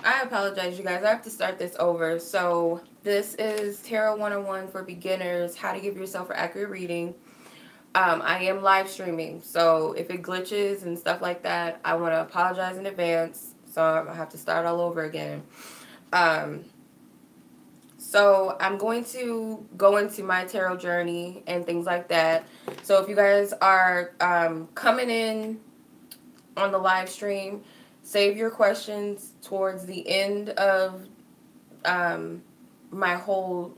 I apologize, you guys. I have to start this over. So, this is Tarot 101 for beginners, how to give yourself an accurate reading. I am live streaming, so if it glitches and stuff like that, I want to apologize in advance. So, I have to start all over again. Um, so, I'm going to go into my tarot journey and things like that. So, if you guys are coming in on the live stream, save your questions towards the end of um, my whole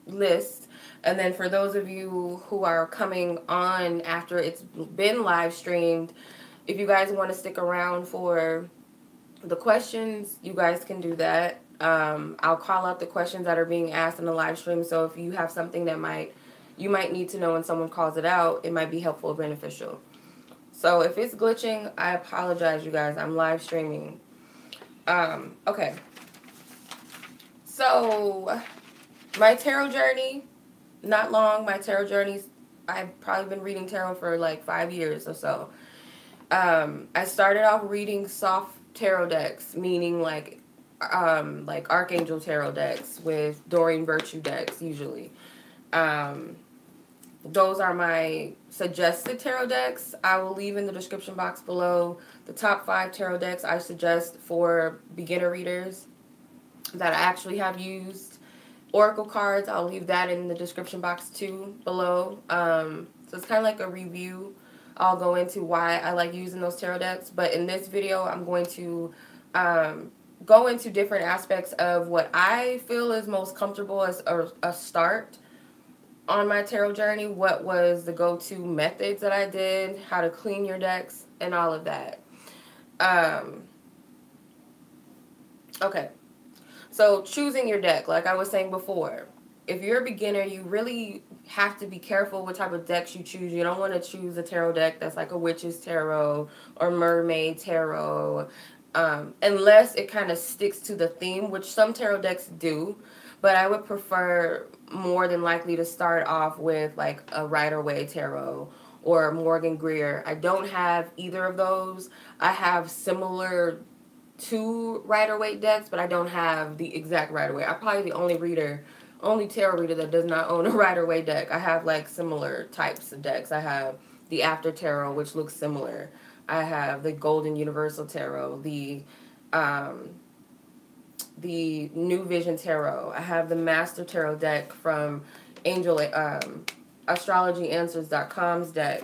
list. And then for those of you who are coming on after it's been live streamed, if you guys want to stick around for the questions, you guys can do that. I'll call out the questions that are being asked in the live stream. So if you have something that you might need to know when someone calls it out, it might be helpful or beneficial. So if it's glitching, I apologize, you guys. I'm live streaming. Okay. So my tarot journey, not long. My tarot journeys, I've probably been reading tarot for like 5 years or so. I started off reading soft tarot decks, meaning like Archangel tarot decks with Doreen Virtue decks usually. Um, those are my suggested tarot decks. I will leave in the description box below the top 5 tarot decks I suggest for beginner readers that I actually have used. Oracle cards, I'll leave that in the description box too below. So it's kind of like a review. I'll go into why I like using those tarot decks. But in this video, I'm going to go into different aspects of what I feel is most comfortable as a start on my tarot journey. What was the go-to methods that I did, how to clean your decks, and all of that. Okay. So choosing your deck, like I was saying before, if you're a beginner, you really have to be careful what type of decks you choose. You don't want to choose a tarot deck that's like a witch's tarot or mermaid tarot, unless it kind of sticks to the theme, which some tarot decks do. But I would prefer more than likely to start off with like a Rider-Waite tarot or Morgan Greer. I don't have either of those. I have similar to Rider-Waite decks, but I don't have the exact Rider-Waite. I'm probably the only tarot reader that does not own a Rider-Waite deck. I have like similar types of decks. I have the After Tarot, which looks similar. I have the Golden Universal Tarot, the New Vision Tarot. I have the Master Tarot deck from astrologyanswers.com's deck.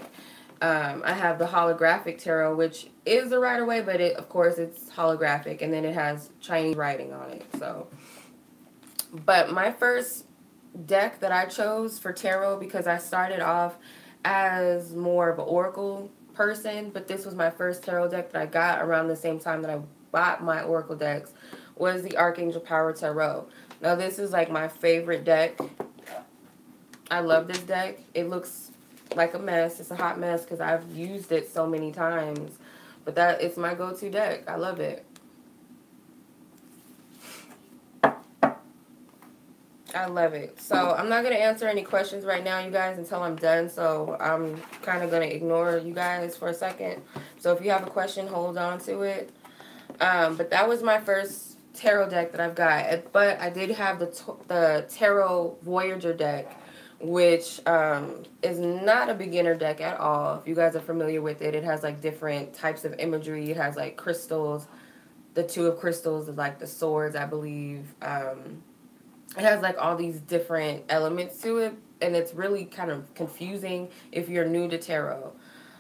I have the holographic tarot, which is the Rider-Waite, but of course it's holographic, and then it has Chinese writing on it. So, but my first deck that I chose for tarot, because I started off as more of an oracle person, but this was my first tarot deck that I got around the same time that I bought my oracle decks, was the Archangel Power Tarot. Now this is like my favorite deck. I love this deck. It looks like a mess. It's a hot mess because I've used it so many times. But it's my go-to deck. I love it. I love it. So I'm not going to answer any questions right now, you guys, until I'm done. So I'm kind of going to ignore you guys for a second. So if you have a question, hold on to it. But that was my first tarot deck that I've got. But I did have the Tarot Voyager deck, which is not a beginner deck at all. If you guys are familiar with it, it has like different types of imagery. It has like crystals. The 2 of crystals is like the swords, I believe. It has like all these different elements to it, and it's really kind of confusing if you're new to tarot.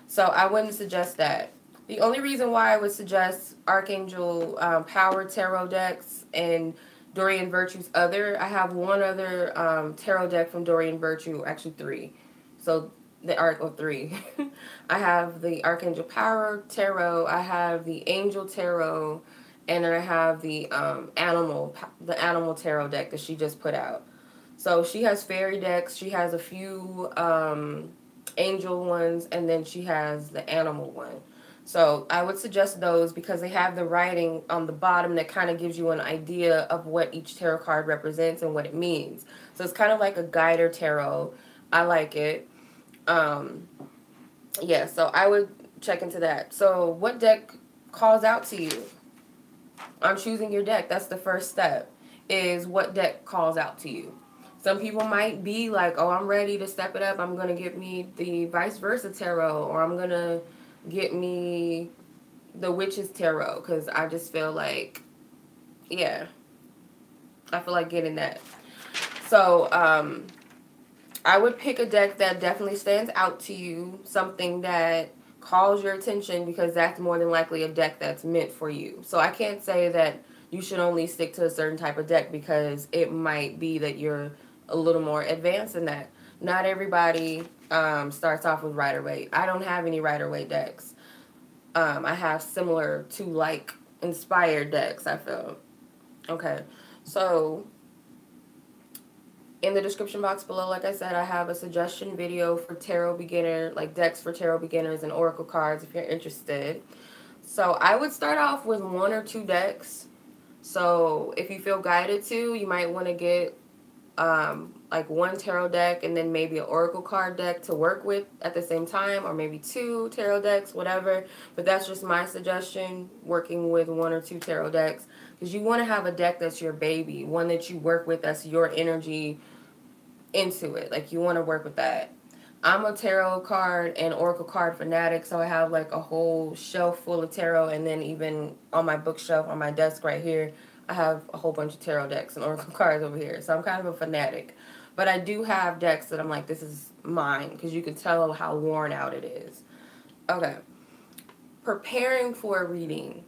So I wouldn't suggest that. The only reason why I would suggest Archangel Power Tarot decks and Doreen Virtue's I have one other tarot deck from Doreen Virtue, actually 3. So the Oracle 3. I have the Archangel Power Tarot, I have the Angel Tarot, and then I have the Animal Tarot deck that she just put out. So she has fairy decks, she has a few angel ones, and then she has the animal one. So I would suggest those because they have the writing on the bottom that kind of gives you an idea of what each tarot card represents and what it means. So it's kind of like a guider tarot. I like it. Yeah, so I would check into that. So what deck calls out to you? on choosing your deck. That's the first step, is what deck calls out to you. Some people might be like, oh, I'm ready to step it up. I'm going to get me the vice versa tarot, or I'm going to get me the witch's tarot, because I just feel like, yeah, I feel like getting that. So, I would pick a deck that definitely stands out to you, something that calls your attention, because that's more than likely a deck that's meant for you. So I can't say that you should only stick to a certain type of deck, because it might be that you're a little more advanced in that. Not everybody starts off with Rider-Waite. I don't have any Rider-Waite decks. I have similar to like inspired decks, I feel. Okay, so in the description box below, like I said, I have a suggestion video for tarot beginner, like decks for tarot beginners and oracle cards if you're interested. So I would start off with 1 or 2 decks. So if you feel guided to, you might want to get like 1 tarot deck and then maybe an oracle card deck to work with at the same time, or maybe 2 tarot decks, whatever. But that's just my suggestion, working with 1 or 2 tarot decks, because you want to have a deck that's your baby, one that you work with, that's your energy into it. Like, you want to work with that. I'm a tarot card and oracle card fanatic, so I have like a whole shelf full of tarot, and then even on my bookshelf on my desk right here, I have a whole bunch of tarot decks and oracle cards over here. So I'm kind of a fanatic. But I do have decks that I'm like, this is mine, because you can tell how worn out it is. Okay. Preparing for a reading.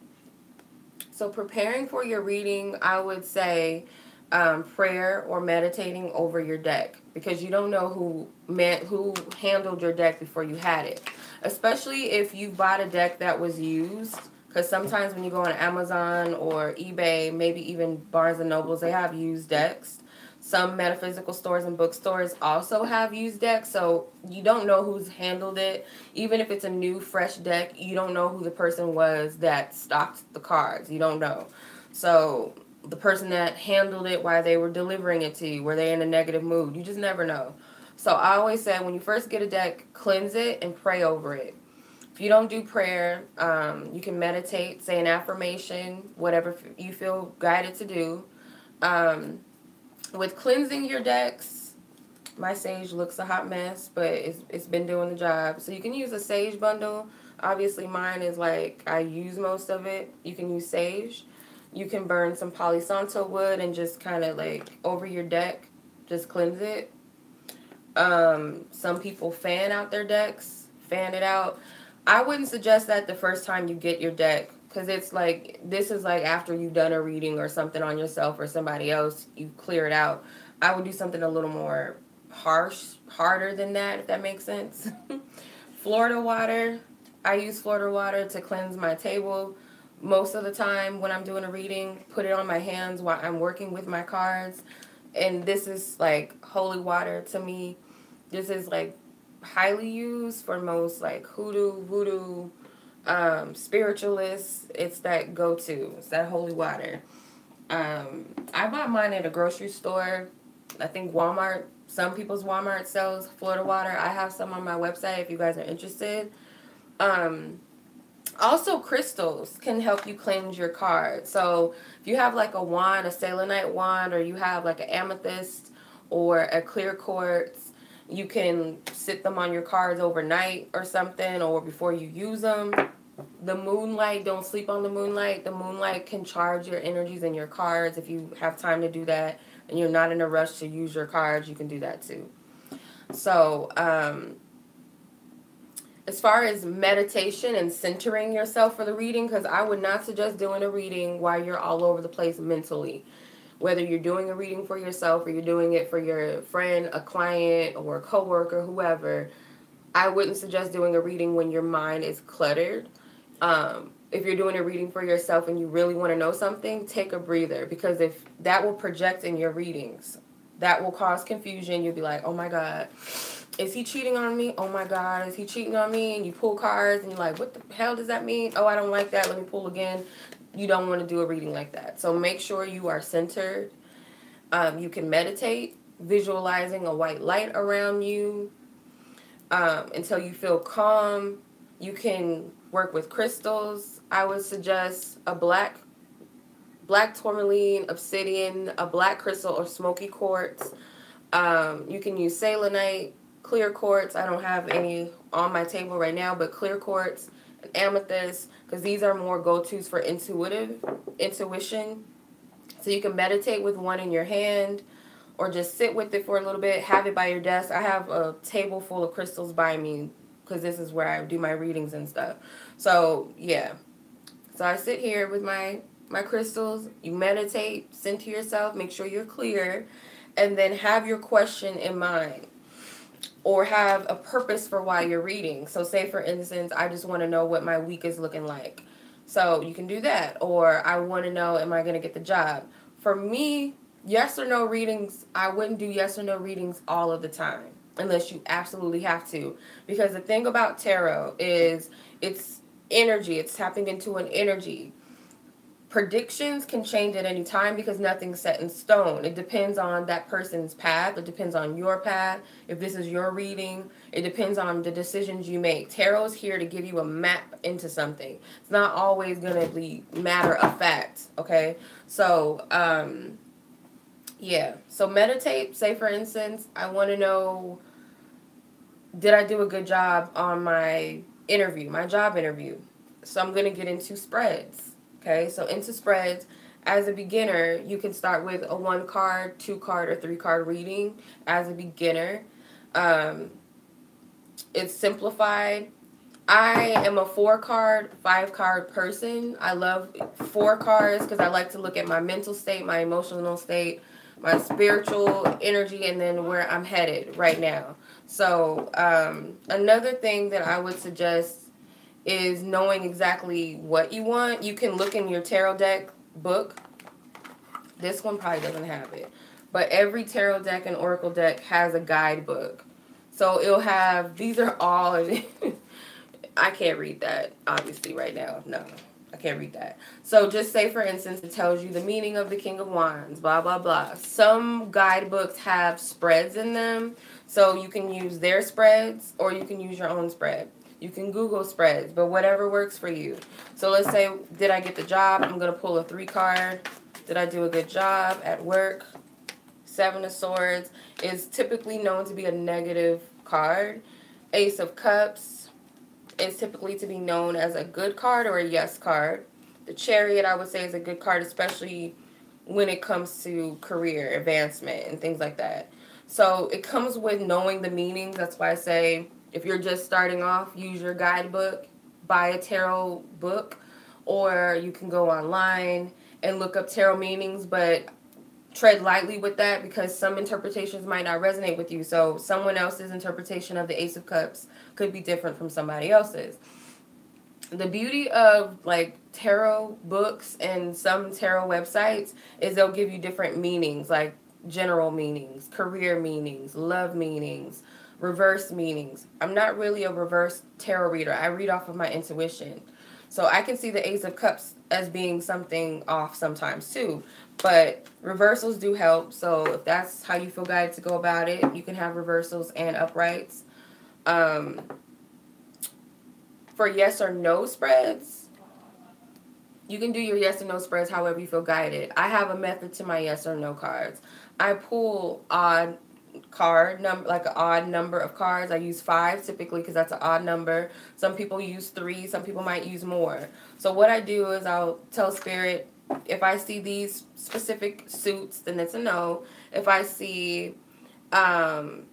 So preparing for your reading, I would say prayer or meditating over your deck, because you don't know who handled your deck before you had it. Especially if you bought a deck that was used, because sometimes when you go on Amazon or eBay, maybe even Barnes & Nobles, they have used decks. Some metaphysical stores and bookstores also have used decks, so you don't know who's handled it. Even if it's a new, fresh deck, you don't know who the person was that stocked the cards. You don't know. So the person that handled it while they were delivering it to you, were they in a negative mood? You just never know. So I always say, when you first get a deck, cleanse it and pray over it. If you don't do prayer, you can meditate, say an affirmation, whatever you feel guided to do. With cleansing your decks, my sage looks a hot mess, but it's been doing the job. So you can use a sage bundle. Obviously mine is like, I use most of it. You can use sage. You can burn some Palo Santo wood and just kind of like over your deck, just cleanse it. Some people fan out their decks, fan it out. I wouldn't suggest that the first time you get your deck, because it's like, this is like after you've done a reading or something on yourself or somebody else, you clear it out. I would do something a little more harder than that, if that makes sense. Florida water. I use Florida water to cleanse my table most of the time when I'm doing a reading. Put it on my hands while I'm working with my cards. And this is like holy water to me. This is like highly used for most like hoodoo, voodoo, spiritualists. It's that go-to. It's that holy water. I bought mine at a grocery store. I think Walmart, some people's Walmart sells Florida water. I have some on my website if you guys are interested. Also, crystals can help you cleanse your cards. So if you have like a wand, a selenite wand, or you have like an amethyst or a clear quartz, you can sit them on your cards overnight or something, or before you use them. The moonlight, don't sleep on the moonlight. The moonlight can charge your energies in your cards. If you have time to do that and you're not in a rush to use your cards, you can do that too. So, as far as meditation and centering yourself for the reading, because I would not suggest doing a reading while you're all over the place mentally. Whether you're doing a reading for yourself or you're doing it for your friend, a client, or a coworker, whoever, I wouldn't suggest doing a reading when your mind is cluttered. If you're doing a reading for yourself and you really want to know something, take a breather, because if that will project in your readings, that will cause confusion. You'll be like, oh my God, is he cheating on me? Oh my God, is he cheating on me? And you pull cards and you're like, what the hell does that mean? Oh, I don't like that. Let me pull again. You don't want to do a reading like that. So make sure you are centered. You can meditate, visualizing a white light around you until you feel calm. You can work with crystals. I would suggest a black black tourmaline, obsidian, a black crystal, or smoky quartz. You can use selenite, clear quartz. I don't have any on my table right now, but clear quartz, and amethyst, because these are more go-tos for intuition. So you can meditate with one in your hand, or just sit with it for a little bit, have it by your desk. I have a table full of crystals by me, because this is where I do my readings and stuff. So, yeah. So I sit here with my crystals. You meditate, send to yourself, make sure you're clear, and then have your question in mind, or have a purpose for why you're reading. So say, for instance, I just want to know what my week is looking like. So you can do that. Or I want to know, am I going to get the job? For me, yes or no readings, I wouldn't do yes or no readings all of the time unless you absolutely have to. Because the thing about tarot is it's energy. It's tapping into an energy. Predictions can change at any time because nothing's set in stone. It depends on that person's path. It depends on your path. If this is your reading, it depends on the decisions you make. Tarot is here to give you a map into something. It's not always going to be matter of fact, okay? So, yeah. So meditate. Say, for instance, I want to know, did I do a good job on my interview, my job interview? So I'm going to get into spreads. Okay, so into spreads, as a beginner, you can start with a 1 card, 2 card, or 3 card reading as a beginner. It's simplified. I am a 4 card, 5 card person. I love 4 cards because I like to look at my mental state, my emotional state, my spiritual energy, and then where I'm headed right now. So another thing that I would suggest is knowing exactly what you want. You can look in your tarot deck book. This one probably doesn't have it. But every tarot deck and oracle deck has a guidebook. So it'll have, these are all, I can't read that, obviously, right now. No, I can't read that. So just say, for instance, it tells you the meaning of the King of Wands, blah, blah, blah. Some guidebooks have spreads in them. So you can use their spreads or you can use your own spread. You can Google spreads, but whatever works for you. So let's say, did I get the job? I'm going to pull a 3 card. Did I do a good job at work? 7 of Swords is typically known to be a negative card. Ace of Cups is typically to be known as a good card or a yes card. The Chariot, I would say, is a good card, especially when it comes to career advancement and things like that. So it comes with knowing the meanings. That's why I say, if you're just starting off, use your guidebook, buy a tarot book, or you can go online and look up tarot meanings, but tread lightly with that because some interpretations might not resonate with you. So someone else's interpretation of the Ace of Cups could be different from somebody else's. The beauty of like tarot books and some tarot websites is they'll give you different meanings, like general meanings, career meanings, love meanings, reverse meanings. I'm not really a reverse tarot reader. I read off of my intuition. So I can see the Ace of Cups as being something off sometimes too. But reversals do help. So if that's how you feel guided to go about it, you can have reversals and uprights. For yes or no spreads, you can do your yes or no spreads however you feel guided. I have a method to my yes or no cards. I pull odd card number, like an odd number of cards. I use 5 typically because that's an odd number. Some people use 3, some people might use more. So what I do is I'll tell Spirit, if I see these specific suits, then it's a no. If I see hold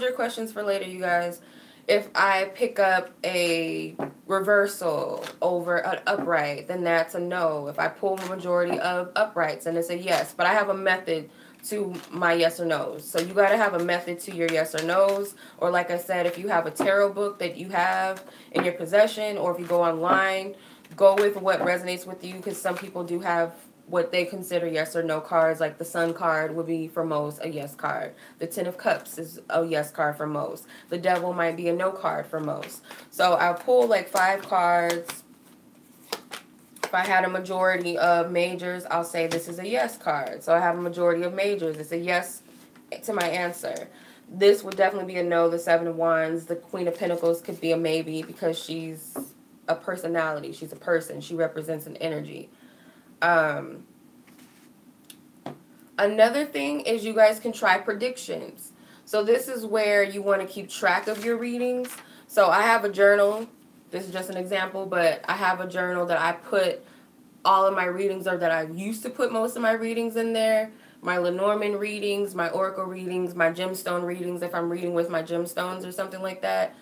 your questions for later, you guys. If I pick up a reversal over an upright, then that's a no. If I pull the majority of uprights, then it's a yes. But I have a method to my yes or no's. So you got to have a method to your yes or no's. Or like I said, if you have a tarot book that you have in your possession, or if you go online, go with what resonates with you, because some people do have what they consider yes or no cards. Like the Sun card would be for most a yes card. The 10 of Cups is a yes card for most. The Devil might be a no card for most. So I'll pull like 5 cards. If I had a majority of majors, I'll say this is a yes card. So I have a majority of majors. It's a yes to my answer. This would definitely be a no. The 7 of Wands, the Queen of Pentacles could be a maybe because she's a personality. She's a person. She represents an energy. Another thing is you guys can try predictions. So this is where you want to keep track of your readings. So I have a journal. This is just an example, but I have a journal that I put all of my readings, or that I used to put most of my readings in there. My Lenormand readings, my Oracle readings, my gemstone readings, if I'm reading with my gemstones or something like that.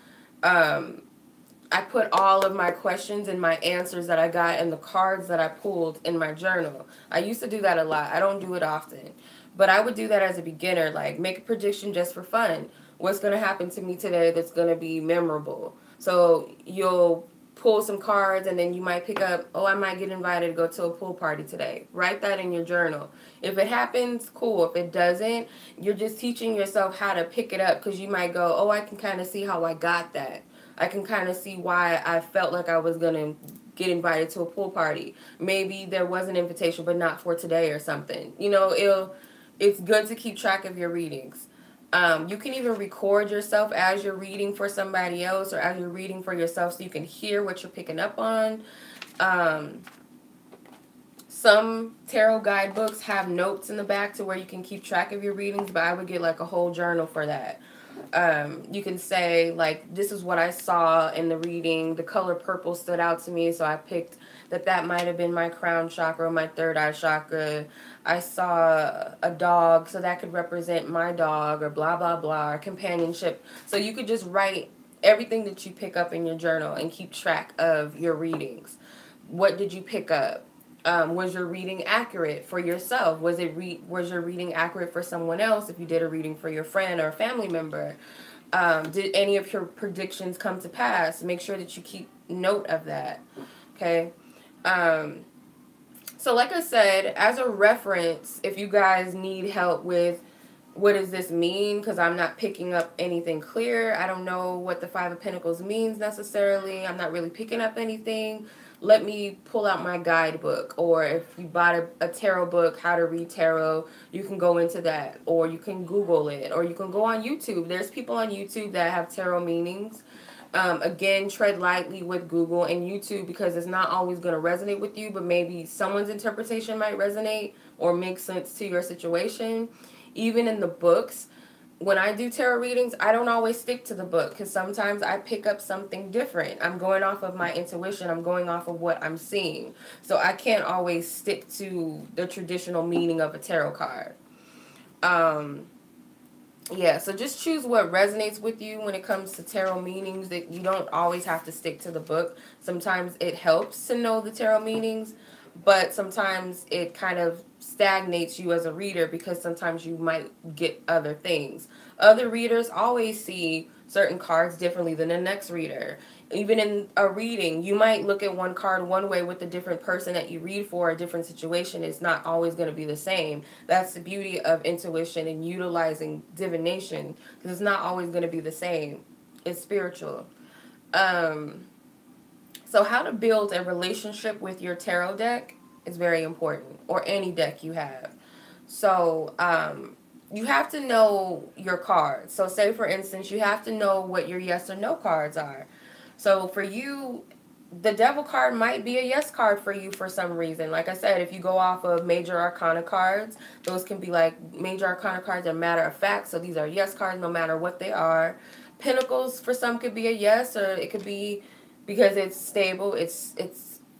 I put all of my questions and my answers that I got and the cards that I pulled in my journal. I used to do that a lot. I don't do it often. But I would do that as a beginner, like make a prediction just for fun. What's going to happen to me today that's going to be memorable? So you'll pull some cards and then you might pick up, oh, I might get invited to go to a pool party today. Write that in your journal. If it happens, cool. If it doesn't, you're just teaching yourself how to pick it up, because you might go, oh, I can kind of see how I got that. I can kind of see why I felt like I was going to get invited to a pool party. Maybe there was an invitation, but not for today or something. You know, it's good to keep track of your readings. You can even record yourself as you're reading for somebody else, or as you're reading for yourself, so you can hear what you're picking up on. Some tarot guidebooks have notes in the back to where you can keep track of your readings, but I would get like a whole journal for that. You can say, like, this is what I saw in the reading. The color purple stood out to me, so I picked that might have been my crown chakra, my third eye chakra. I saw a dog, so that could represent my dog, or blah, blah, blah, or companionship. So you could just write everything that you pick up in your journal and keep track of your readings. What did you pick up? Was your reading accurate for yourself? Was your reading accurate for someone else if you did a reading for your friend or a family member? Did any of your predictions come to pass? Make sure that you keep note of that. Okay. So like I said, as a reference, if you guys need help with what does this mean, because I'm not picking up anything clear. I don't know what the Five of Pentacles means necessarily. I'm not really picking up anything. Let me pull out my guidebook. Or if you bought a tarot book, how to read tarot, you can go into that. Or you can Google it. Or you can go on YouTube. There's people on YouTube that have tarot meanings. Again, tread lightly with Google and YouTube, because it's not always going to resonate with you, but maybe someone's interpretation might resonate or make sense to your situation. Even in the books, when I do tarot readings, I don't always stick to the book, because sometimes I pick up something different. I'm going off of my intuition. I'm going off of what I'm seeing. So I can't always stick to the traditional meaning of a tarot card. Yeah, so just choose what resonates with you when it comes to tarot meanings. That you don't always have to stick to the book. Sometimes it helps to know the tarot meanings, but sometimes it kind of stagnates you as a reader, because sometimes you might get other things. Other readers always see certain cards differently than the next reader. Even in a reading, you might look at one card one way with a different person that you read for, a different situation. It's not always going to be the same. That's the beauty of intuition and utilizing divination, because it's not always going to be the same. It's spiritual. So how to build a relationship with your tarot deck is very important, or any deck you have. So you have to know your cards. So say, for instance, you have to know what your yes or no cards are. So for you, the devil card might be a yes card for you for some reason. Like I said, if you go off of major arcana cards, those can be like, major arcana cards are matter of fact. So these are yes cards no matter what they are. Pentacles for some could be a yes, or it could be because it's stable, it's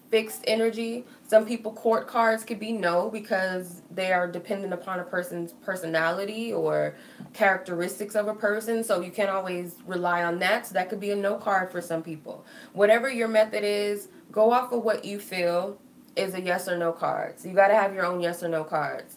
fixed energy. Some people, court cards could be no, because they are dependent upon a person's personality or characteristics of a person, so you can't always rely on that. So that could be a no card for some people. Whatever your method is, go off of what you feel is a yes or no card. So you got to have your own yes or no cards.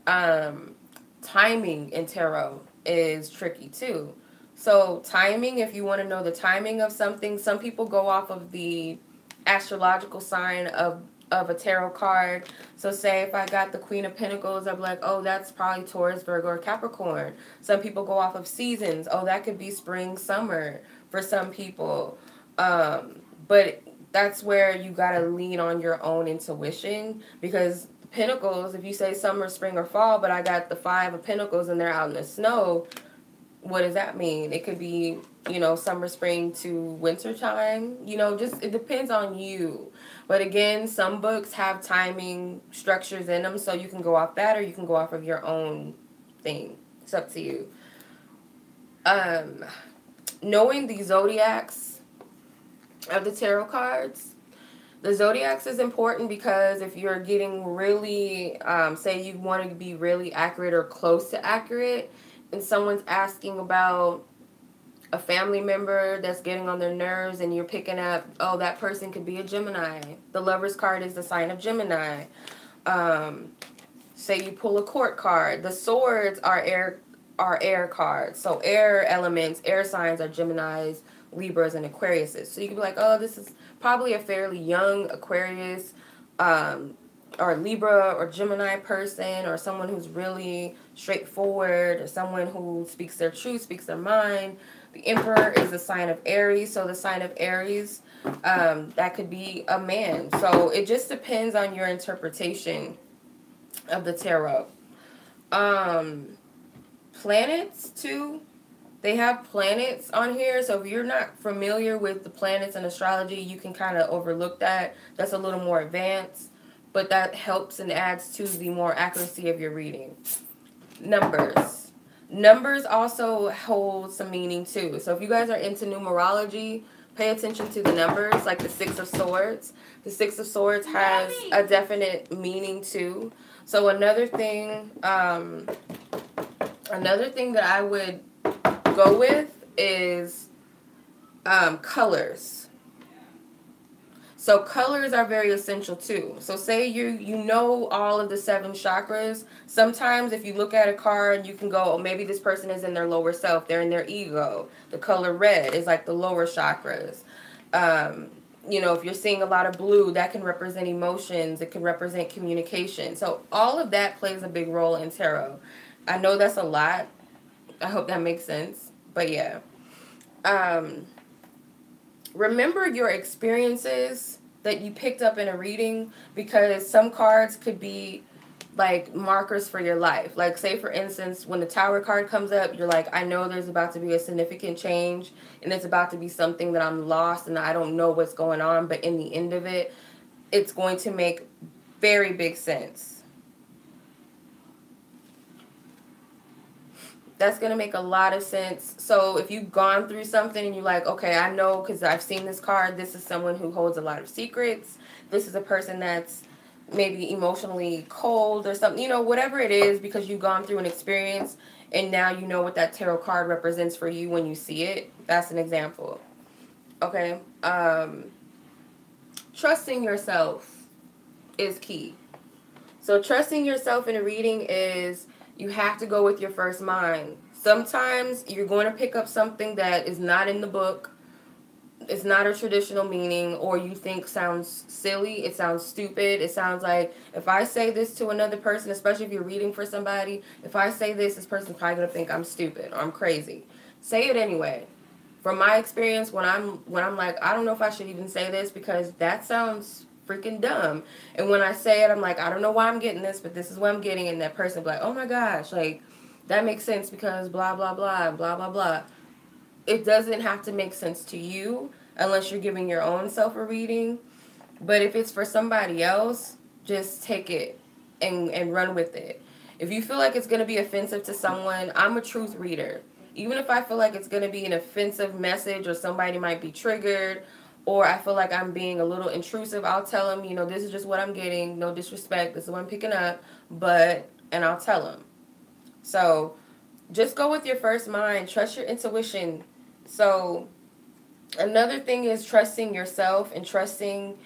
Timing in tarot is tricky too. So timing, if you want to know the timing of something, some people go off of the astrological sign of a tarot card. So say if I got the Queen of Pentacles, I'm like, oh, that's probably Taurus, Virgo, or Capricorn. Some people go off of seasons. Oh, that could be spring, summer for some people. But that's where you got to lean on your own intuition, because Pentacles, if you say summer, spring, or fall, but I got the Five of Pentacles and they're out in the snow, what does that mean? It could be you know, summer, spring to winter time. You know, just it depends on you. But again, some books have timing structures in them, so you can go off that or you can go off of your own thing. It's up to you. Um, Knowing the zodiacs of the tarot cards. The zodiacs is important because if you're getting really, say you want to be really accurate or close to accurate, and someone's asking about a family member that's getting on their nerves and you're picking up, oh, that person could be a Gemini. The Lover's card is the sign of Gemini. Say you pull a court card. The swords are air cards. So air elements, air signs are Geminis, Libras, and Aquariuses. So you can be like, oh, this is probably a fairly young Aquarius, or Libra or Gemini person, or someone who's really straightforward, or someone who speaks their truth, speaks their mind. The Emperor is a sign of Aries, so the sign of Aries, that could be a man. So it just depends on your interpretation of the tarot. Planets too. They have planets on here, so if you're not familiar with the planets and astrology, you can kind of overlook that. That's a little more advanced, but that helps and adds to the more accuracy of your reading. Numbers. Numbers also hold some meaning too. So if you guys are into numerology, pay attention to the numbers, like the Six of Swords. The Six of Swords has a definite meaning too. So another thing that I would go with is colors. So colors are very essential too. So say you know all of the 7 chakras. Sometimes if you look at a card, you can go, oh, maybe this person is in their lower self. They're in their ego. The color red is like the lower chakras. You know, if you're seeing a lot of blue, that can represent emotions. It can represent communication. So all of that plays a big role in tarot. I know that's a lot. I hope that makes sense. But yeah. Remember your experiences that you picked up in a reading, because some cards could be like markers for your life. Like say for instance, when the Tower card comes up, you're like, I know there's about to be a significant change and it's about to be something that I'm lost and I don't know what's going on, but in the end of it, it's going to make very big sense. That's going to make a lot of sense. So if you've gone through something and you're like, okay, I know because I've seen this card. This is someone who holds a lot of secrets. This is a person that's maybe emotionally cold or something. You know, whatever it is, because you've gone through an experience and now you know what that tarot card represents for you when you see it. That's an example. Okay. Trusting yourself is key. So trusting yourself in a reading is, you have to go with your first mind. Sometimes you're going to pick up something that is not in the book. It's not a traditional meaning, or you think sounds silly. It sounds stupid. It sounds like, if I say this to another person, especially if you're reading for somebody, if I say this person's probably going to think I'm stupid or I'm crazy. Say it anyway. From my experience, when I'm like, I don't know if I should even say this because that sounds freaking dumb. And when I say it, I'm like, I don't know why I'm getting this, but this is what I'm getting. And that person be like, oh my gosh, like, that makes sense because blah, blah, blah, blah, blah, blah. It doesn't have to make sense to you unless you're giving your own self a reading. But if it's for somebody else, just take it and run with it. If you feel like it's going to be offensive to someone, I'm a truth reader. Even if I feel like it's going to be an offensive message or somebody might be triggered, or I feel like I'm being a little intrusive, I'll tell them, you know, this is just what I'm getting. No disrespect. This is what I'm picking up. And I'll tell them. So just go with your first mind. Trust your intuition. So another thing is trusting yourself and trusting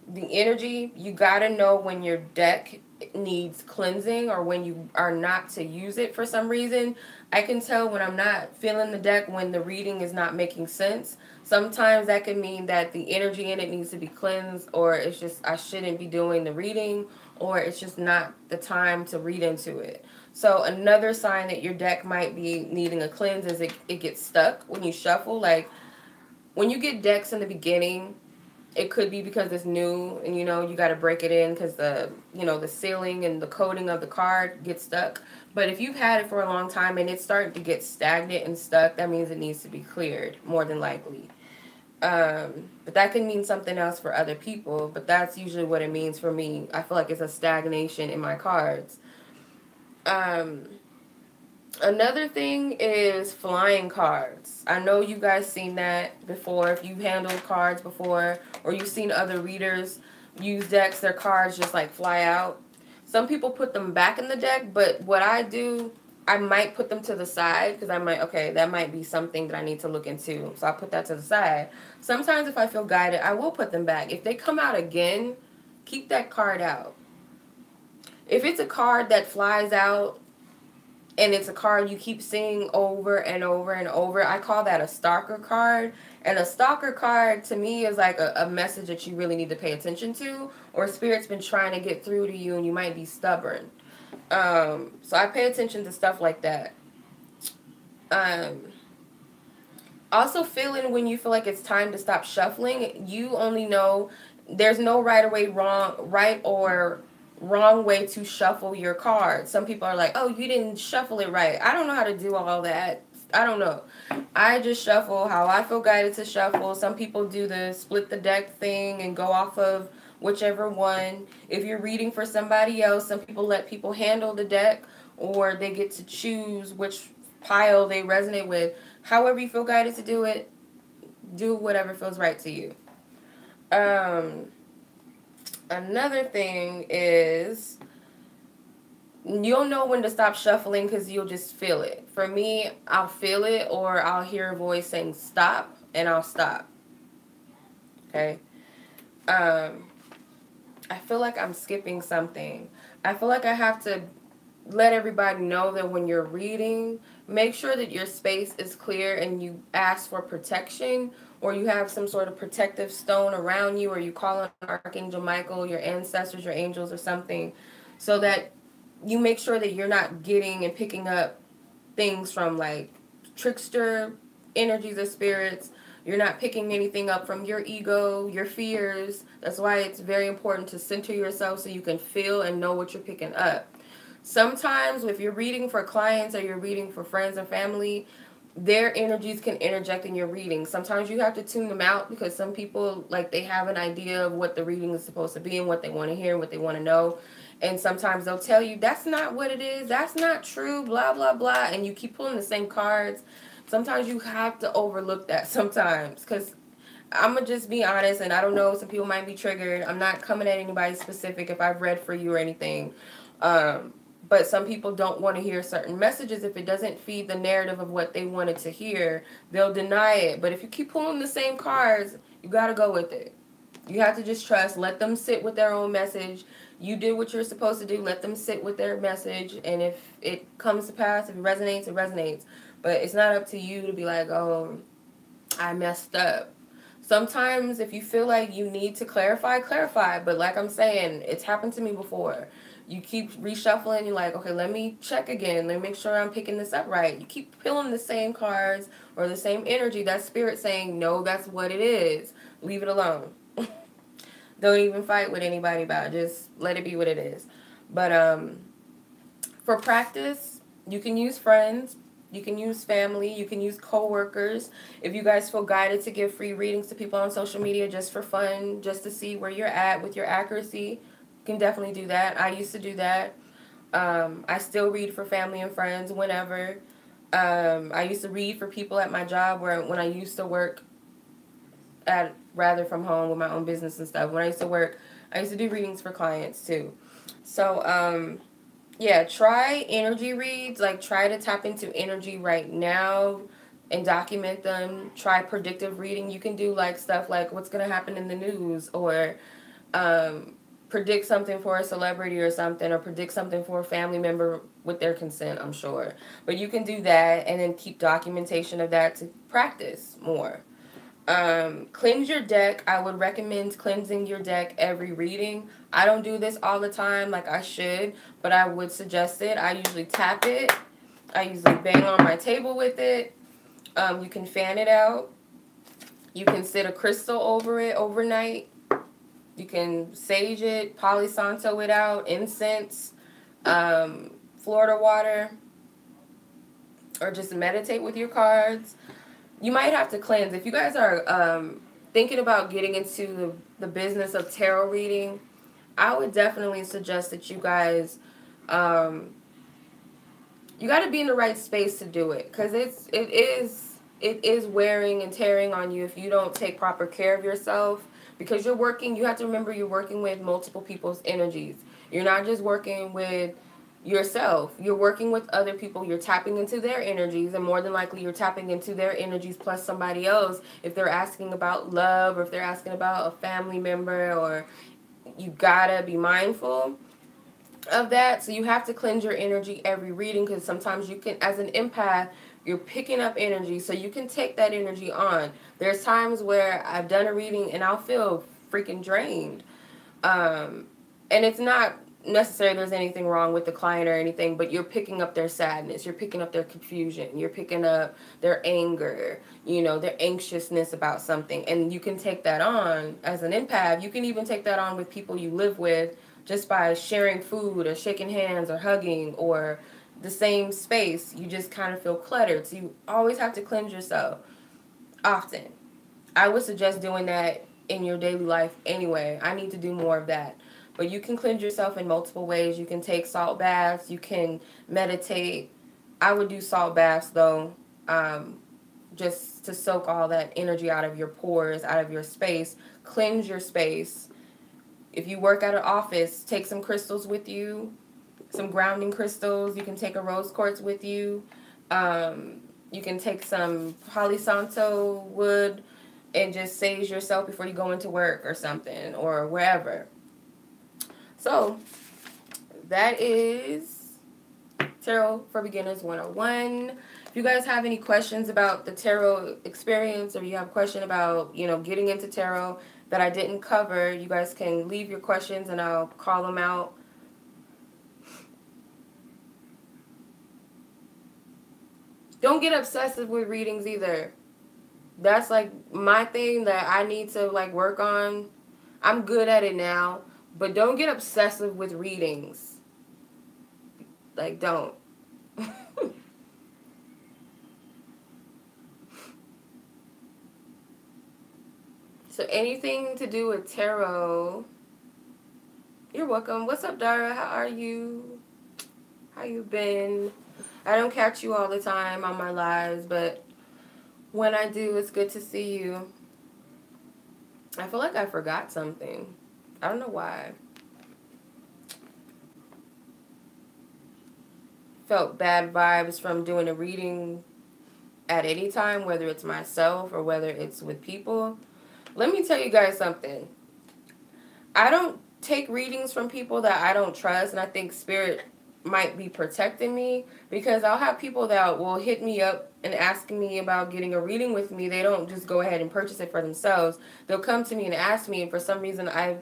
the energy. You got to know when your deck needs cleansing or when you are not to use it for some reason. I can tell when I'm not feeling the deck, when the reading is not making sense. Sometimes that can mean that the energy in it needs to be cleansed, or it's just I shouldn't be doing the reading, or it's just not the time to read into it. So another sign that your deck might be needing a cleanse is it gets stuck when you shuffle. Like when you get decks in the beginning, It could be because it's new and, you know, you got to break it in because the, you know, the sealing and the coating of the card gets stuck. But if you've had it for a long time and it's starting to get stagnant and stuck, that means it needs to be cleared, more than likely. But that can mean something else for other people, but that's usually what it means for me. I feel like it's a stagnation in my cards. Um, Another thing is flying cards. I know you guys seen that before. If you've handled cards before, or you've seen other readers use decks, their cards just like fly out. Some people put them back in the deck, but what I do, I might put them to the side because I might, okay, that might be something that I need to look into. So I'll put that to the side. Sometimes if I feel guided, I will put them back. If they come out again, keep that card out. If it's a card that flies out, and it's a card you keep seeing over and over and over, I call that a stalker card. And a stalker card to me is like a message that you really need to pay attention to, or Spirit's been trying to get through to you and you might be stubborn. So I pay attention to stuff like that. Also, feeling when you feel like it's time to stop shuffling. You only know, there's no right or wrong way to shuffle your cards. Some people are like, oh, you didn't shuffle it right. I don't know how to do all that. I don't know. I just shuffle how I feel guided to shuffle. Some people do the split the deck thing and go off of whichever one. If you're reading for somebody else, some people let people handle the deck, or they get to choose which pile they resonate with. However you feel guided to do it, do whatever feels right to you. Another thing is, you'll know when to stop shuffling because you'll just feel it. For me, I'll feel it, or I'll hear a voice saying stop, and I'll stop. Okay? I feel like I'm skipping something. I feel like I have to let everybody know that when you're reading, make sure that your space is clear and you ask for protection, or you have some sort of protective stone around you, or you call on Archangel Michael, your ancestors, your angels, or something, so that you make sure that you're not getting and picking up things from like trickster energies or spirits. You're not picking anything up from your ego, your fears. That's why it's very important to center yourself so you can feel and know what you're picking up. Sometimes if you're reading for clients or you're reading for friends and family, their energies can interject in your reading. Sometimes you have to tune them out because some people, like, they have an idea of what the reading is supposed to be and what they want to hear, what they want to know. And sometimes they'll tell you, that's not what it is, that's not true, blah, blah, blah. And you keep pulling the same cards. Sometimes you have to overlook that sometimes, because I'm going to just be honest, and I don't know, some people might be triggered. I'm not coming at anybody specific if I've read for you or anything. But some people don't want to hear certain messages. If it doesn't feed the narrative of what they wanted to hear, they'll deny it. But if you keep pulling the same cards, you got to go with it. You have to just trust. Let them sit with their own message. You did what you're supposed to do. Let them sit with their message. And if it comes to pass, if it resonates, it resonates. But it's not up to you to be like, oh, I messed up. Sometimes if you feel like you need to clarify, clarify. But like I'm saying, it's happened to me before. You keep reshuffling. You're like, okay, let me check again. Let me make sure I'm picking this up right. You keep pulling the same cards or the same energy. That's spirit saying, no, that's what it is. Leave it alone. Don't even fight with anybody about it. Just let it be what it is. But for practice, you can use friends. You can use family. You can use coworkers. If you guys feel guided to give free readings to people on social media just for fun, just to see where you're at with your accuracy, can definitely do that. I used to do that. I still read for family and friends whenever. I used to read for people at my job when I used to work at rather from home with my own business and stuff. When I used to work, I used to do readings for clients too. So yeah, try energy reads. Like, try to tap into energy right now and document them. Try predictive reading. You can do like stuff like what's gonna happen in the news, or predict something for a celebrity or something, or predict something for a family member with their consent, I'm sure. But you can do that and then keep documentation of that to practice more. Cleanse your deck. I would recommend cleansing your deck every reading. I don't do this all the time like I should, but I would suggest it. I usually tap it. I usually bang on my table with it. You can fan it out. You can sit a crystal over it overnight. You can sage it, Palo Santo it out, incense, Florida water, or just meditate with your cards. You might have to cleanse. If you guys are thinking about getting into the business of tarot reading, I would definitely suggest that you guys, you got to be in the right space to do it, because it is wearing and tearing on you if you don't take proper care of yourself, because you're working, you have to remember you're working with multiple people's energies. You're not just working with yourself. You're working with other people. You're tapping into their energies, and more than likely you're tapping into their energies plus somebody else if they're asking about love, or if they're asking about a family member, or you gotta be mindful of that. So you have to cleanse your energy every reading, because sometimes you can, as an empath, you're picking up energy, so you can take that energy on. There's times where I've done a reading and I'll feel freaking drained. And it's not necessarily there's anything wrong with the client or anything, but you're picking up their sadness, you're picking up their confusion, you're picking up their anger, you know, their anxiousness about something. And you can take that on as an empath. You can even take that on with people you live with, just by sharing food or shaking hands or hugging or the same space. You just kind of feel cluttered. So you always have to cleanse yourself often. I would suggest doing that in your daily life anyway. I need to do more of that. But you can cleanse yourself in multiple ways. You can take salt baths. You can meditate. I would do salt baths, though, just to soak all that energy out of your pores, out of your space. Cleanse your space. If you work at an office, take some crystals with you, some grounding crystals. You can take a rose quartz with you. You can take some Palo Santo wood and just sage yourself before you go into work or something, or wherever. So that is Tarot for Beginners 101. If you guys have any questions about the tarot experience, or you have a question about, you know, getting into tarot that I didn't cover, you guys can leave your questions and I'll call them out. Don't get obsessive with readings either. That's like my thing that I need to like work on. I'm good at it now, but don't get obsessive with readings. Like, don't. So anything to do with tarot, you're welcome. What's up, Dara? How are you? How you been? I don't catch you all the time on my lives, but when I do, it's good to see you. I feel like I forgot something. I don't know why. Felt bad vibes from doing a reading at any time, whether it's myself or whether it's with people. Let me tell you guys something. I don't take readings from people that I don't trust, and I think Spirit might be protecting me, because I'll have people that will hit me up and ask me about getting a reading with me. They don't just go ahead and purchase it for themselves. They'll come to me and ask me, and for some reason I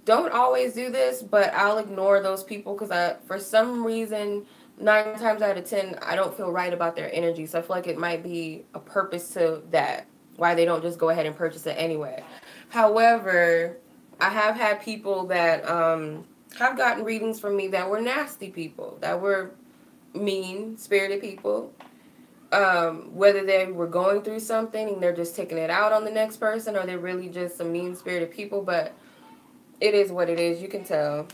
don't always do this, but I'll ignore those people, because for some reason, 9 times out of 10, I don't feel right about their energy. So I feel like it might be a purpose to that, why they don't just go ahead and purchase it anyway. However, I have had people that have gotten readings from me that were nasty people, that were mean-spirited people. Whether they were going through something and they're just taking it out on the next person, or they're really just some mean-spirited people, but it is what it is. You can tell.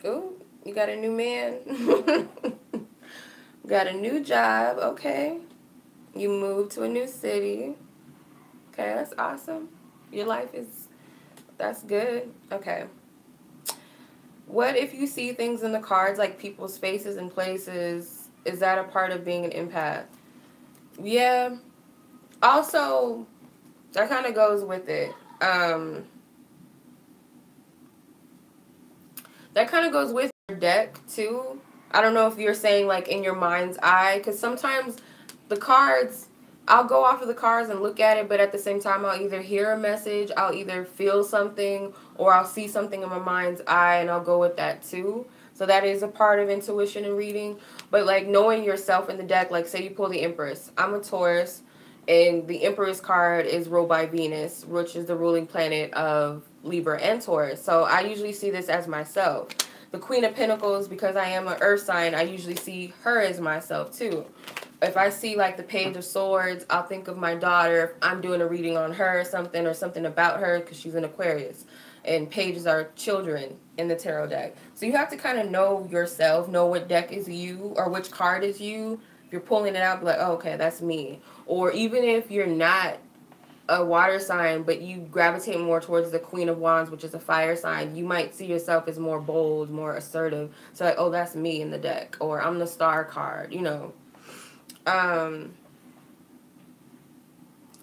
Ooh, you got a new man. Got a new job. Okay. You moved to a new city. Okay, that's awesome. Your life is, that's good. Okay. What if you see things in the cards, like people's faces and places? Is that a part of being an empath? Yeah. Also, that kind of goes with it. That kind of goes with your deck, too. I don't know if you're saying, like, in your mind's eye, because sometimes the cards, I'll go off of the cards and look at it, but at the same time, I'll either hear a message, I'll either feel something, or I'll see something in my mind's eye, and I'll go with that, too. So that is a part of intuition and reading. But like knowing yourself in the deck, like say you pull the Empress. I'm a Taurus, and the Empress card is ruled by Venus, which is the ruling planet of Libra and Taurus. So I usually see this as myself. The Queen of Pentacles, because I am an earth sign, I usually see her as myself too. If I see like the Page of Swords, I'll think of my daughter. If I'm doing a reading on her or something about her, because she's an Aquarius. And pages are children in the tarot deck. So you have to kind of know yourself, know what deck is you or which card is you. If you're pulling it out, be like, oh, okay, that's me. Or even if you're not a water sign, but you gravitate more towards the Queen of Wands, which is a fire sign, you might see yourself as more bold, more assertive. So like, oh, that's me in the deck. Or I'm the star card, you know.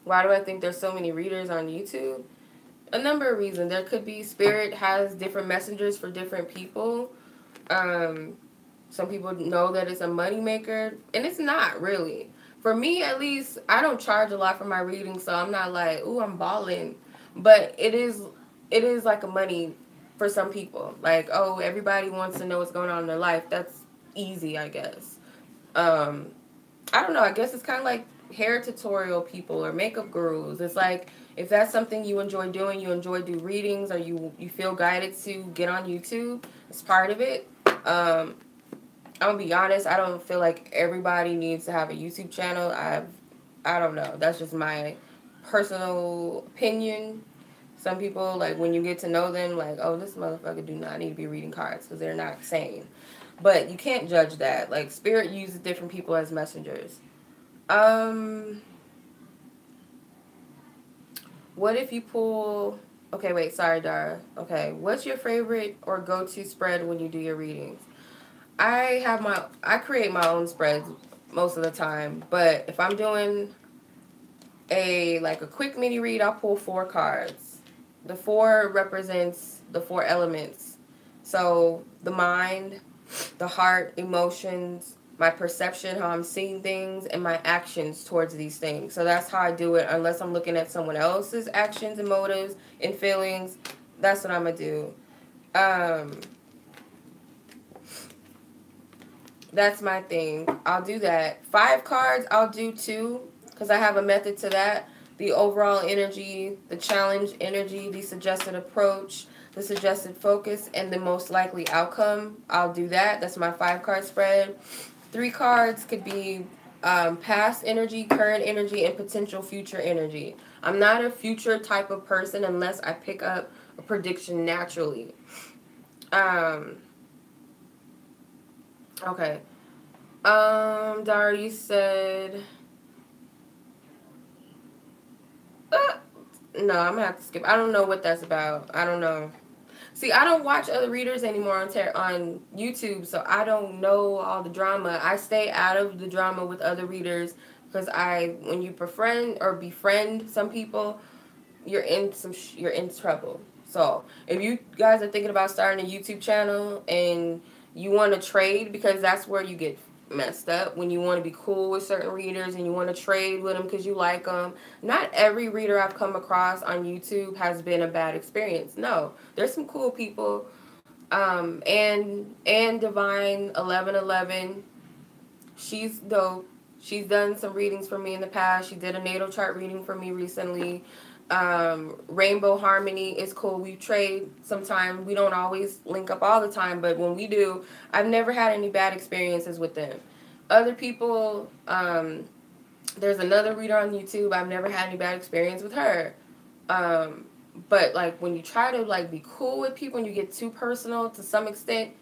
Why do I think there's so many readers on YouTube? A number of reasons. There could be Spirit has different messengers for different people. Some people know that it's a moneymaker, and it's not really. For me, at least, I don't charge a lot for my reading, so I'm not like, ooh, I'm balling. But it is like a money for some people. Like, oh, everybody wants to know what's going on in their life. That's easy, I guess. I don't know. I guess it's kind of like hair tutorial people or makeup gurus. It's like, if that's something you enjoy doing, you enjoy do readings, or you feel guided to get on YouTube, it's part of it. I'm gonna be honest, I don't feel like everybody needs to have a YouTube channel. I don't know. That's just my personal opinion. Some people, like, when you get to know them, like, oh, this motherfucker do not need to be reading cards because they're not sane. But you can't judge that. Like, Spirit uses different people as messengers. What if you pull... Okay, wait, sorry, Dara. Okay, what's your favorite or go-to spread when you do your readings? I create my own spreads most of the time, but if I'm doing a quick mini read, I'll pull 4 cards. The 4 represents the 4 elements. So the mind, the heart, emotions, my perception, how I'm seeing things, and my actions towards these things. So that's how I do it, unless I'm looking at someone else's actions and motives and feelings. That's what I'm going to do. That's my thing. I'll do that. 5 cards, I'll do 2, because I have a method to that. The overall energy, the challenge energy, the suggested approach, the suggested focus, and the most likely outcome. I'll do that. That's my 5-card spread. 3 cards could be past energy, current energy, and potential future energy. I'm not a future type of person unless I pick up a prediction naturally. Okay. Dara, you said... no, I'm gonna have to skip. I don't know what that's about. I don't know. See, I don't watch other readers anymore on YouTube, so I don't know all the drama. I stay out of the drama with other readers because when you befriend some people, you're in trouble. So if you guys are thinking about starting a YouTube channel and you want to trade, because that's where you get messed up, when you want to be cool with certain readers and you want to trade with them because you like them. Not every reader I've come across on YouTube has been a bad experience. No, there's some cool people. And Divine 1111, she's dope. She's done some readings for me in the past. She did a natal chart reading for me recently. Rainbow Harmony is cool. We trade sometimes. We don't always link up all the time, but when we do, I've never had any bad experiences with them. Other people, there's another reader on YouTube. I've never had any bad experience with her. But like when you try to like be cool with people and you get too personal to some extent,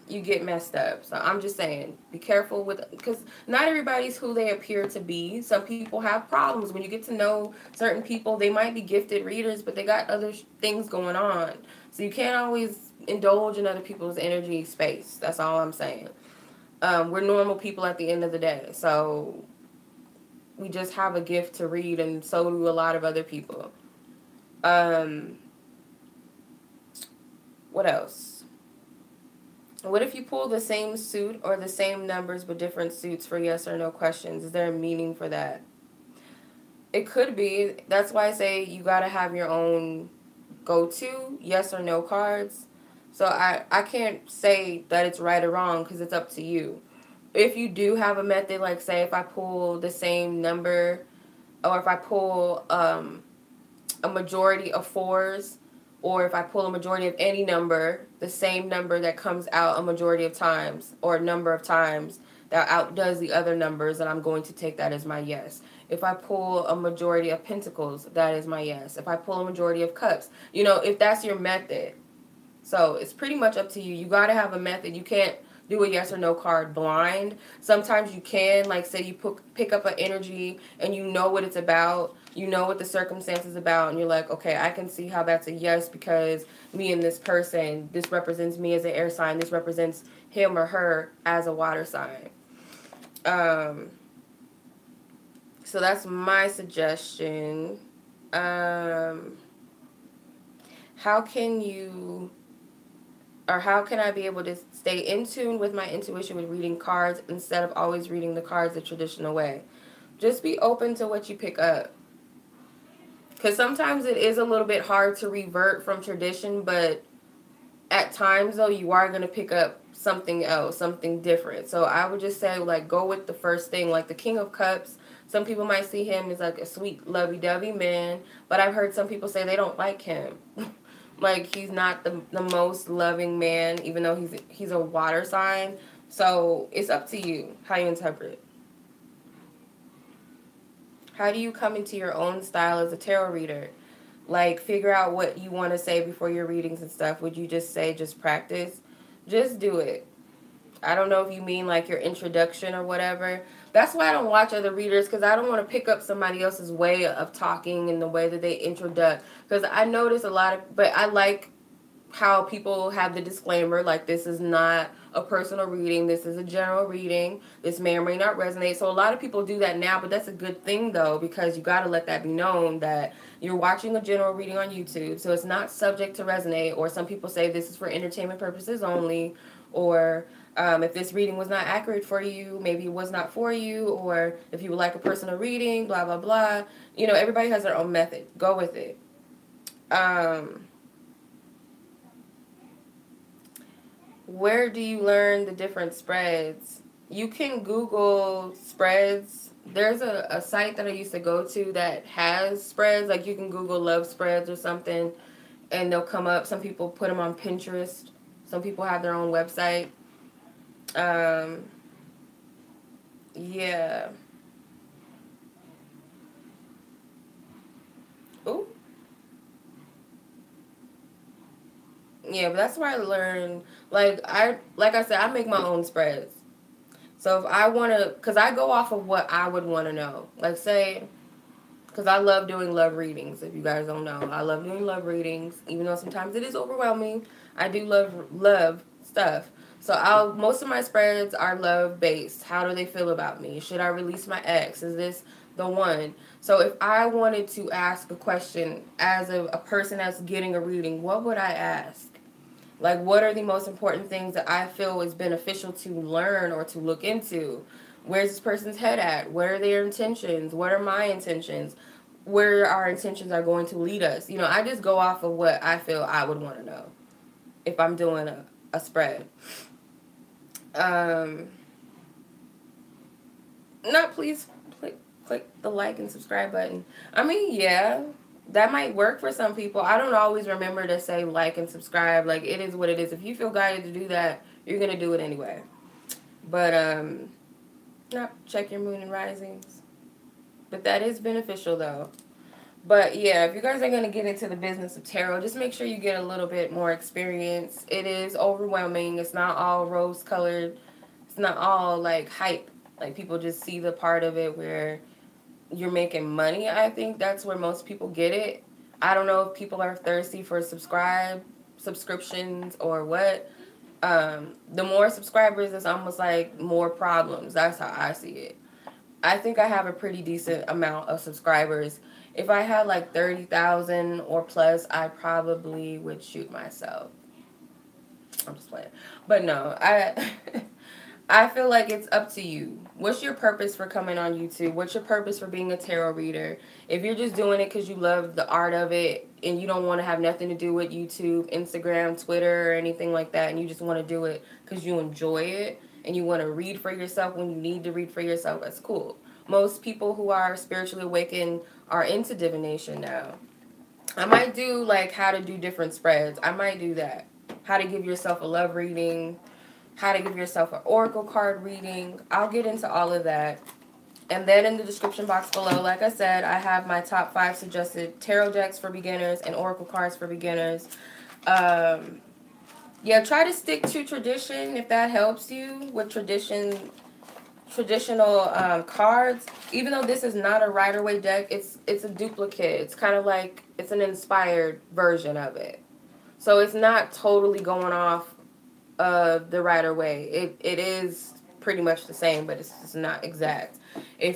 you get messed up. So I'm just saying, be careful because not everybody's who they appear to be. Some people have problems. When you get to know certain people, they might be gifted readers, but they got other things going on. So you can't always indulge in other people's energy space. That's all I'm saying. We're normal people at the end of the day. So we just have a gift to read, and so do a lot of other people. What else? What if you pull the same suit or the same numbers but different suits for yes or no questions? Is there a meaning for that? It could be. That's why I say you got to have your own go-to yes or no cards. So I can't say that it's right or wrong because it's up to you. If you do have a method, like say if I pull the same number, or if I pull a majority of fours, or if I pull a majority of any number, the same number that comes out a majority of times, or a number of times that outdoes the other numbers, then I'm going to take that as my yes. If I pull a majority of pentacles, that is my yes. If I pull a majority of cups, you know, if that's your method. So it's pretty much up to you. You got to have a method. You can't do a yes or no card blind. Sometimes you can, like say you pick up an energy and you know what it's about. You know what the circumstance is about. And you're like, okay, I can see how that's a yes because me and this person, this represents me as an air sign. This represents him or her as a water sign. So that's my suggestion. How can you... or how can I be able to stay in tune with my intuition with reading cards instead of always reading the cards the traditional way? Just be open to what you pick up. Because sometimes it is a little bit hard to revert from tradition, but at times, though, you are going to pick up something else, something different. So I would just say, like, go with the first thing. Like the King of Cups, some people might see him as, like, a sweet, lovey-dovey man, but I've heard some people say they don't like him. Like, he's not the most loving man, even though he's a water sign. So it's up to you how you interpret. How do you come into your own style as a tarot reader? Like, figure out what you want to say before your readings and stuff. Would you just say, just practice? Just do it. I don't know if you mean, like, your introduction or whatever. That's why I don't watch other readers, because I don't want to pick up somebody else's way of talking and the way that they introduce. Because I notice a lot of... But I like how people have the disclaimer, like, this is not a personal reading, this is a general reading, this may or may not resonate. So a lot of people do that now, but that's a good thing, though, because you got to let that be known that you're watching a general reading on YouTube, so it's not subject to resonate. Or some people say this is for entertainment purposes only, or if this reading was not accurate for you, maybe it was not for you, or if you would like a personal reading, blah, blah, blah. You know, everybody has their own method. Go with it. Where do you learn the different spreads? You can Google spreads. There's a site that I used to go to that has spreads. Like, you can Google love spreads or something, and they'll come up. Some people put them on Pinterest. Some people have their own website. Yeah. Ooh. Yeah, but that's where I learned. Like I said, I make my own spreads. So if I want to, because I go off of what I would want to know. Like, say, because I love doing love readings, if you guys don't know. I love doing love readings, even though sometimes it is overwhelming. I do love stuff. So most of my spreads are love-based. How do they feel about me? Should I release my ex? Is this the one? So if I wanted to ask a question as a person that's getting a reading, what would I ask? Like, what are the most important things that I feel is beneficial to learn or to look into? Where's this person's head at? What are their intentions? What are my intentions? Where our intentions are going to lead us? You know, I just go off of what I feel I would want to know if I'm doing a spread. Please click the like and subscribe button. I mean, yeah, that might work for some people. I don't always remember to say like and subscribe. Like, it is what it is. If you feel guided to do that, you're going to do it anyway. But, check your moon and risings. But that is beneficial, though. But, yeah, if you guys are going to get into the business of tarot, just make sure you get a little bit more experience. It is overwhelming. It's not all rose-colored. It's not all, like, hype. Like, people just see the part of it where you're making money. I think that's where most people get it. I don't know if people are thirsty for subscriptions or what. The more subscribers, it's almost like more problems. That's how I see it. I think I have a pretty decent amount of subscribers. If I had like 30,000 or plus, I probably would shoot myself. I'm just playing. But no, I feel like it's up to you. What's your purpose for coming on YouTube? What's your purpose for being a tarot reader? If you're just doing it because you love the art of it, and you don't want to have nothing to do with YouTube, Instagram, Twitter, or anything like that, and you just want to do it because you enjoy it and you want to read for yourself when you need to read for yourself, that's cool. Most people who are spiritually awakened are into divination now. I might do like how to do different spreads. I might do that. How to give yourself a love reading, how to give yourself an oracle card reading. I'll get into all of that. And then in the description box below, like I said, I have my top 5 suggested tarot decks for beginners and oracle cards for beginners. Yeah, try to stick to tradition if that helps you with traditional cards. Even though this is not a Rider-Waite deck, it's a duplicate. It's kind of like it's an inspired version of it. So it's not totally going off of the Rider-Waite. It is pretty much the same, but it's not exact. If